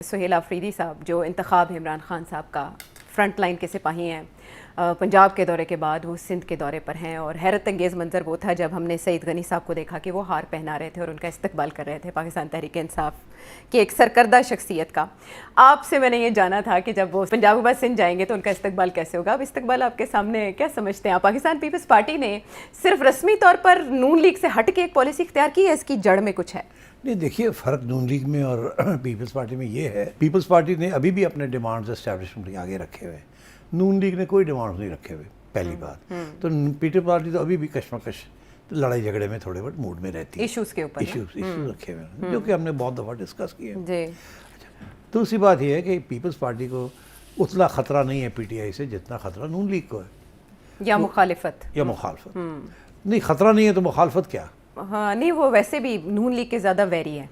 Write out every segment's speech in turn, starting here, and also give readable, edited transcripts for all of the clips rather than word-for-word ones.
सुहेल आफरीदी साहब जो इंतखाब इमरान खान साहब का फ्रंट लाइन के सिपाही हैं, पंजाब के दौरे के बाद वो सिंध के दौरे पर हैं और हैरत अंगेज़ मंज़र वो था जब हमने सईद गनी साहब को देखा कि वो हार पहना रहे थे और उनका इस्तकबाल कर रहे थे पाकिस्तान तहरीक इंसाफ की एक सरकर्दा शख्सियत का। आपसे मैंने ये जाना था कि जब वो पंजाब के बाद सिंध जाएंगे तो उनका इस्तकबाल कैसे होगा। अब इस्तकबाल आपके सामने क्या समझते हैं आप? पाकिस्तान पीपल्स पार्टी ने सिर्फ रस्मी तौर पर नून लीग से हट के एक पॉलिसी इख्तियार की है, इसकी जड़ में कुछ है? नहीं, देखिए फ़र्क नून लीग में और पीपल्स पार्टी में ये है, पीपल्स पार्टी ने अभी भी अपने डिमांड्स एस्टैब्लिशमेंट के आगे रखे हुए, नून लीग ने कोई डिमांड्स नहीं रखे हुए, पहली बात। तो पीपल्स पार्टी तो अभी भी कशमकश तो लड़ाई झगड़े में थोड़े बहुत मूड में रहती है, इश्यूज़ के ऊपर इश्यूज रखे हुए हैं जो कि हमने बहुत दफ़ा डिस्कस किए हैं। जी। अच्छा, दूसरी बात यह है कि पीपल्स पार्टी को उतना ख़तरा नहीं है पीटीआई से जितना ख़तरा नून लीग को है, या मुखालिफत नहीं, ख़तरा नहीं है तो मुखालफत क्या? हाँ नहीं, वो वैसे भी नून लीग के ज़्यादा वैरी है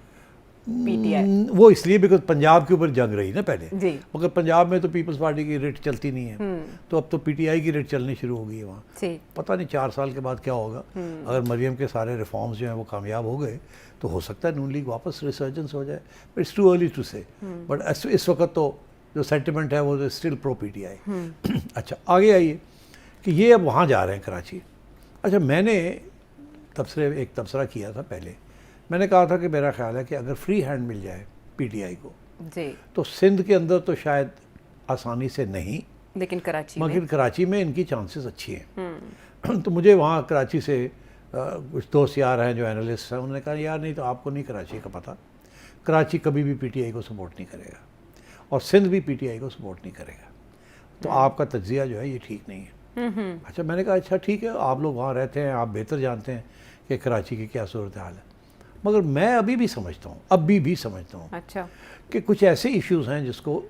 पीटीआई। वो इसलिए बिकॉज पंजाब के ऊपर जंग रही ना पहले जी। मगर पंजाब में तो पीपल्स पार्टी की रेट चलती नहीं है, तो अब तो पीटीआई की रेट चलनी शुरू हो गई है वहाँ। पता नहीं 4 साल के बाद क्या होगा। अगर मरियम के सारे रिफॉर्म्स जो हैं वो कामयाब हो गए तो हो सकता है नून लीग वापस रिसर्जेंस हो जाए, but it's too early to say. But इस वक्त तो जो सेंटिमेंट है वो स्टिल प्रो पीटीआई। अच्छा, आगे आइए कि ये अब वहाँ जा रहे हैं कराची। अच्छा, मैंने एक तबसरा किया था पहले, मैंने कहा था कि मेरा ख्याल है कि अगर फ्री हैंड मिल जाए पीटीआई को जी, तो सिंध के अंदर तो शायद आसानी से नहीं, लेकिन कराची में इनकी चांसेस अच्छी हैं। तो मुझे वहाँ कराची से कुछ दोस्त यार हैं जो एनालिस्ट हैं, उन्होंने कहा यार नहीं तो आपको नहीं कराची का पता, कराची कभी भी पीटीआई को सपोर्ट नहीं करेगा और सिंध भी पीटीआई को सपोर्ट नहीं करेगा, तो आपका तज्जिया जो है ये ठीक नहीं है। अच्छा, मैंने कहा अच्छा ठीक है, आप लोग वहाँ रहते हैं, आप बेहतर जानते हैं कि कराची की क्या सूरत हाल है, मगर मैं अभी भी समझता हूँ, अभी भी समझता हूँ अच्छा कि कुछ ऐसे इश्यूज हैं जिसको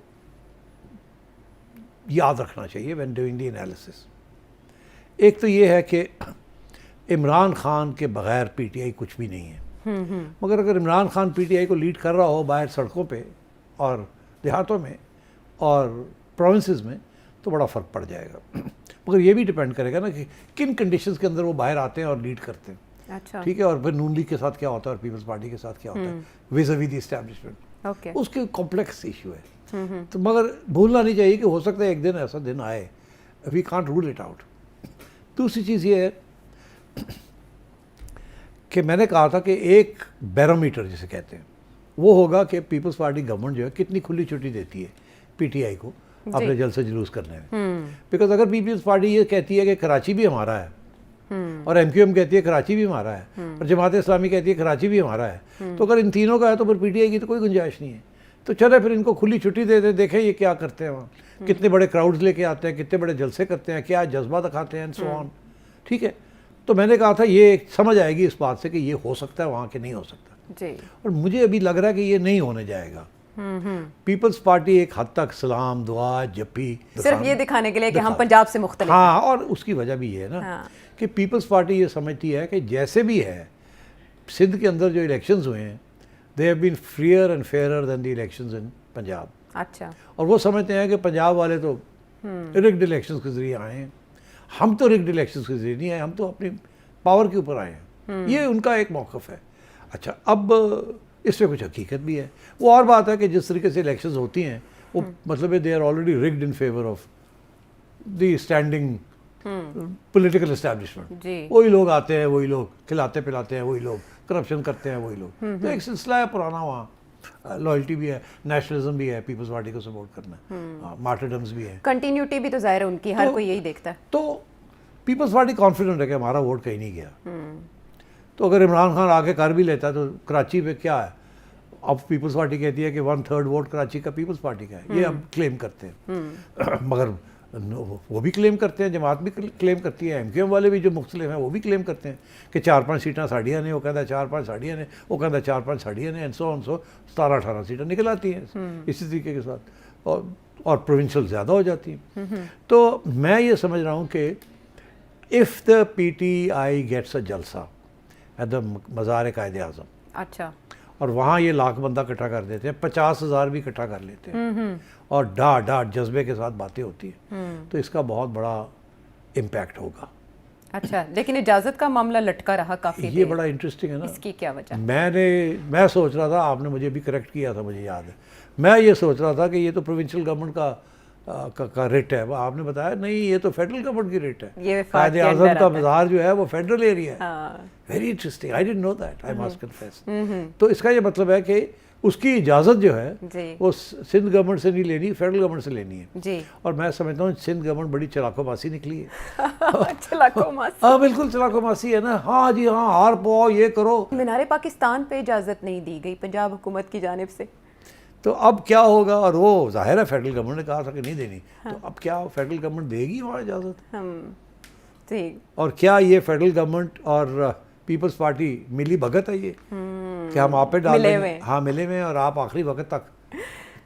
याद रखना चाहिए व्हेन डूइंग द एनालिसिस। एक तो ये है कि इमरान खान के बगैर पीटीआई कुछ भी नहीं है, मगर अगर इमरान खान पीटीआई को लीड कर रहा हो बाहर सड़कों पे और देहातों में और प्रोविंसेस में तो बड़ा फ़र्क पड़ जाएगा। मगर ये भी डिपेंड करेगा ना कि किन कंडीशंस के अंदर वो बाहर आते हैं और लीड करते हैं। अच्छा, ठीक है, और फिर नून लीग के साथ क्या होता है और पीपल्स पार्टी के साथ क्या होता है विज़-अ-विज़ द एस्टैब्लिशमेंट, उसके कॉम्प्लेक्स इशू है। तो मगर भूलना नहीं चाहिए कि हो सकता है एक दिन ऐसा दिन आए, we can't rule it out. दूसरी चीज़ ये है कि मैंने कहा था कि एक बैरोमीटर जिसे कहते हैं वो होगा कि पीपल्स पार्टी गवर्नमेंट जो है कितनी खुली छुट्टी देती है पीटीआई को अपने जलसे जुलूस करने में। बिकॉज अगर पीपल्स पार्टी ये कहती है कि कराची भी हमारा है और एमक्यूएम कहती है कराची भी हमारा है और जमात इस्लामी कहती है कराची भी हमारा है, तो अगर इन तीनों का है तो फिर पीटीआई की तो कोई गुंजाइश नहीं है। तो चले फिर इनको खुली छुट्टी दे दें, देखें ये क्या करते हैं वहाँ, कितने बड़े क्राउड्स लेके आते हैं, कितने बड़े जलसे करते हैं, क्या जज्बा दिखाते हैं एंड सो ऑन। ठीक है, तो मैंने कहा था ये समझ आएगी इस बात से कि ये हो सकता है वहाँ के नहीं हो सकता जी। और मुझे अभी लग रहा है कि ये नहीं होने जाएगा। पीपल्स पार्टी एक हद तक सलाम दुआ जप्पी सिर्फ ये दिखाने के लिए कि हम पंजाब से मुख्तलिफ हैं। हाँ, और उसकी वजह भी ये है ना कि पीपल्स पार्टी ये समझती है कि जैसे भी है सिंध के अंदर जो इलेक्शंस हुए हैं they have been freer and fairer than the elections in Punjab. अच्छा, और वो समझते हैं कि पंजाब वाले तो रिग्ड इलेक्शंस के जरिए आए हैं, हम तो रिग्ड इलेक्शंस के जरिए नहीं आए, हम तो अपनी पावर के ऊपर आए हैं। ये उनका एक मौक़िफ़ है। अच्छा, अब इसमें कुछ हकीकत भी है। वो और बात है कि जिस तरीके से इलेक्शंस होती हैं वो मतलब they are already rigged in favour of the standing political establishment. वही लोग आते हैं, वही लोग खिलाते पिलाते हैं, वही लोग करप्शन करते हैं, वही लोग। तो एक सिलसिला है पुराना वहाँ, लॉयल्टी भी है, नेशनलिज्म भी है, पीपल्स पार्टी को सपोर्ट करना, मार्टरडम्स भी है, कंटिन्यूटी भी तो जाहिर है उनकी, हर कोई यही देखता है। तो पीपल्स पार्टी कॉन्फिडेंट है कि हमारा वोट कहीं नहीं गया। तो अगर इमरान खान आके कर भी लेता है तो कराची पे क्या है, अब पीपल्स पार्टी कहती है कि 1/3 वोट कराची का पीपल्स पार्टी का है, ये अब क्लेम करते हैं। मगर वो भी क्लेम करते हैं, जमात भी क्लेम करती है, एमक्यूएम वाले भी जो मुख्तलिफ हैं वो भी क्लेम करते हैं कि 4-5 सीटें साड़ियाँ ने, वो कहता है 4-5 साड़ियाँ ने, वो कहता है 4-5 साड़ियाँ ने, एंड सो 17-18 सीटें निकल आती हैं इसी तरीके के साथ, और प्रोविंशियल ज़्यादा हो जाती हैं। तो मैं ये समझ रहा हूँ कि if the PTI gets a jalsa at the मज़ार कायद आज़म, अच्छा, और वहाँ ये लाख बंदा इकट्ठा कर देते हैं, 50,000 भी इकट्ठा कर लेते हैं और डाट जज्बे के साथ बातें होती हैं, तो इसका बहुत बड़ा इम्पैक्ट होगा। अच्छा, लेकिन इजाज़त का मामला लटका रहा काफ़ी, ये बड़ा इंटरेस्टिंग है ना, इसकी क्या वजह? मैं सोच रहा था, आपने मुझे भी करेक्ट किया था, मुझे याद है, मैं ये सोच रहा था कि ये तो प्रोविंशियल गवर्नमेंट का रेट है, वो आपने बताया नहीं ये तो फेडरल गवर्नमेंट की रेट है, ये कायदे आज़म का बाजार जो है वो फेडरल एरिया है। Very interesting, I didn't know that, I must confess. तो इसका ये मतलब है कि उसकी इजाज़त जो है वो सिंध गवर्नमेंट से नहीं लेनी, फेडरल गवर्नमेंट से लेनी है जी। और मैं समझता हूँ सिंध गवर्नमेंट बड़ी चलाकोमासी निकली है। चलाकोमासी, हाँ बिल्कुल चलाकोमासी है ना। हाँ जी हाँ, हार पाओ ये करो। मीनारे पाकिस्तान पे इजाज़त नहीं दी गई पंजाब हुकूमत की जानिब से, तो अब क्या होगा? और वो जाहिर है फेडरल गवर्नमेंट ने कहा था कि नहीं देनी, तो अब क्या फेडरल गवर्नमेंट देगी वहाँ इजाज़त? ठीक। और क्या ये फेडरल गवर्नमेंट और पीपल्स पार्टी मिली भगत है ये कि हम आप पे डाल देंगे? हाँ मिले हुए, और आप आखिरी वक्त तक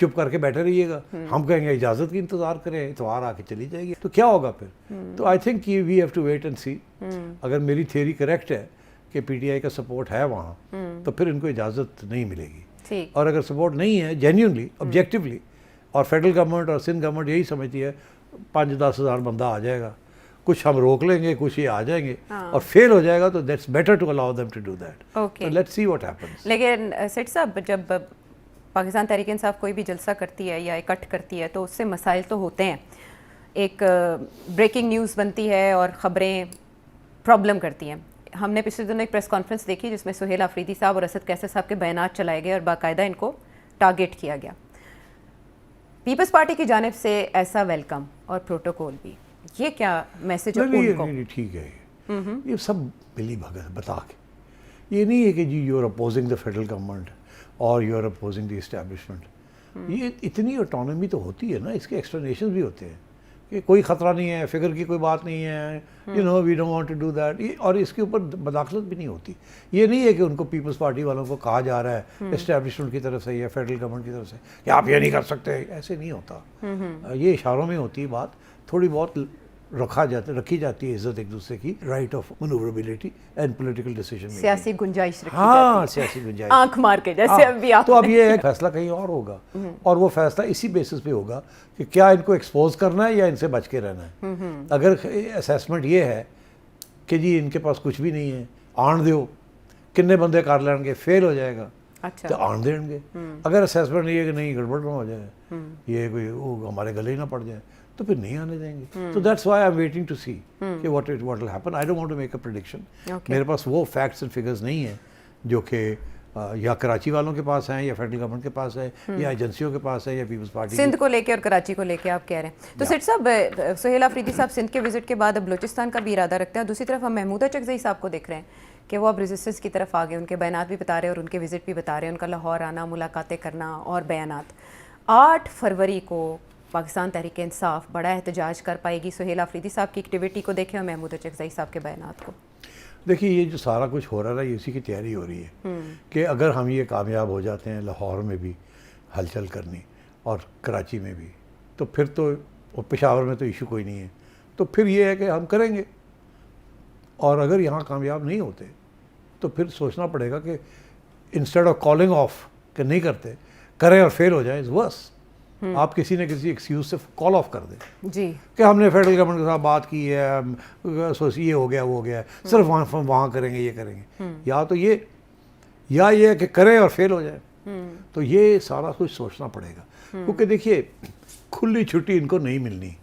चुप करके बैठे रहिएगा, हम कहेंगे इजाज़त की इंतज़ार करें, इतवार आके चली जाएगी, तो क्या होगा फिर? तो I think we have to wait and see. अगर मेरी थ्योरी करेक्ट है कि पीटीआई का सपोर्ट है वहाँ, तो फिर इनको इजाज़त नहीं मिलेगी। और अगर सपोर्ट नहीं है जेन्युइनली ऑब्जेक्टिवली, और फेडरल गवर्नमेंट और सिंध गवर्नमेंट यही समझती है 5-10 हज़ार बंदा आ जाएगा, कुछ हम रोक लेंगे, कुछ ये आ जाएंगे, और फेल हो जाएगा, तो that's better to allow them to do that. तो लेट्स सी व्हाट हैपेंस। लेकिन सेठ साहब, जब पाकिस्तान तहरीक इंसाफ कोई भी जलसा करती है या इकट्ठ करती है तो उससे मसाइल तो होते हैं। एक ब्रेकिंग न्यूज़ बनती है और ख़बरें प्रॉब्लम करती हैं। हमने पिछले दिनों एक प्रेस कॉन्फ्रेंस देखी जिसमें सुहेल अफरीदी साहब और असद कैसर साहब के बयानात चलाए गए और बाकायदा इनको टारगेट किया गया। पीपल्स पार्टी की जानिब से ऐसा वेलकम और प्रोटोकॉल भी, ये क्या मैसेज है उनको? नहीं ठीक है, ये सब मिली भगत बता के, ये नहीं है कि जी you are opposing the federal government और you are opposing the establishment. ये इतनी ऑटोनॉमी तो होती है ना, इसके एक्सप्लेनेशन भी होते हैं कि कोई ख़तरा नहीं है, फिक्र की कोई बात नहीं है, you know we don't want to do that, और इसके ऊपर मदाखलत भी नहीं होती। ये नहीं है कि उनको पीपल्स पार्टी वालों को कहा जा रहा है इस्टेब्लिशमेंट की तरफ से या फेडरल गवर्नमेंट की तरफ से कि आप ये नहीं कर सकते, ऐसे नहीं होता। ये इशारों में होती है बात, थोड़ी बहुत रखी जाती है इज्जत एक दूसरे की, right of manoeuvrability and political decision, सियासी गुंजाइश रखी हाँ सियासी गुंजाइश, आंख मार के जैसे अभी तो अब ये है फैसला कहीं और होगा, और वो फैसला इसी बेसिस पे होगा कि क्या इनको एक्सपोज करना है या इनसे बच के रहना है। अगर असेसमेंट ये है कि जी इनके पास कुछ भी नहीं है, आण दो, किन्ने बंदे कर लेंगे, फेल हो जाएगा, अच्छा, तो आण देंगे। अगर असेसमेंट ये है कि नहीं गड़बड़ ना हो जाए, ये कोई वो हमारे गले ही ना पड़ जाए, तो फिर नहीं आने देंगे। तो that's why I am waiting to see कि what will happen. I don't want to make a prediction. मेरे पास वो फैक्ट्स एंड फिगर्स नहीं है जो कि या कराची वालों के पास हैं या फेडरल गवर्नमेंट के पास है या एजेंसियों के पास है या पीपल्स पार्टी सिंध को लेके और कराची को लेके आप कह रहे हैं। तो सेठ साहब, सुहेल अफरीदी साहब सिंध के विजिट के बाद अब बलूचिस्तान का भी इरादा रखते हैं, दूसरी तरफ हम महमूदा चकजई साहब को देख रहे हैं कि वो अब रेजिस्टेंस की तरफ आ गए। उनके बयानात भी बता रहे हैं और उनके विजिट भी बता रहे हैं, उनका लाहौर आना, मुलाकातें करना और बयानात। 8 फरवरी को पाकिस्तान तहरीक इंसाफ बड़ा एहतजाज कर पाएगी। सुहेल अफरीदी साहब की एक्टिविटी को देखें और महमूदा चकजई साहब के बयानात को देखिए। ये जो सारा कुछ हो रहा है इसी की तैयारी हो रही है कि अगर हम ये कामयाब हो जाते हैं लाहौर में भी हलचल करनी और कराची में भी, तो फिर तो, और पेशावर में तो इशू कोई नहीं है, तो फिर ये है कि हम करेंगे। और अगर यहाँ कामयाब नहीं होते तो फिर सोचना पड़ेगा कि इंस्टेड ऑफ कॉलिंग ऑफ कि नहीं करते, करें और फेल हो जाए, इज़ वर्स। आप किसी न किसी एक्सक्यूज से कॉल ऑफ कर दें जी कि हमने फेडरल गवर्नमेंट के साथ बात की है, ये हो गया वो हो गया, सिर्फ वहाँ करेंगे ये करेंगे, या तो ये या ये कि करें और फेल हो जाए। तो ये सारा कुछ सोचना पड़ेगा, क्योंकि देखिए खुली छुट्टी इनको नहीं मिलनी।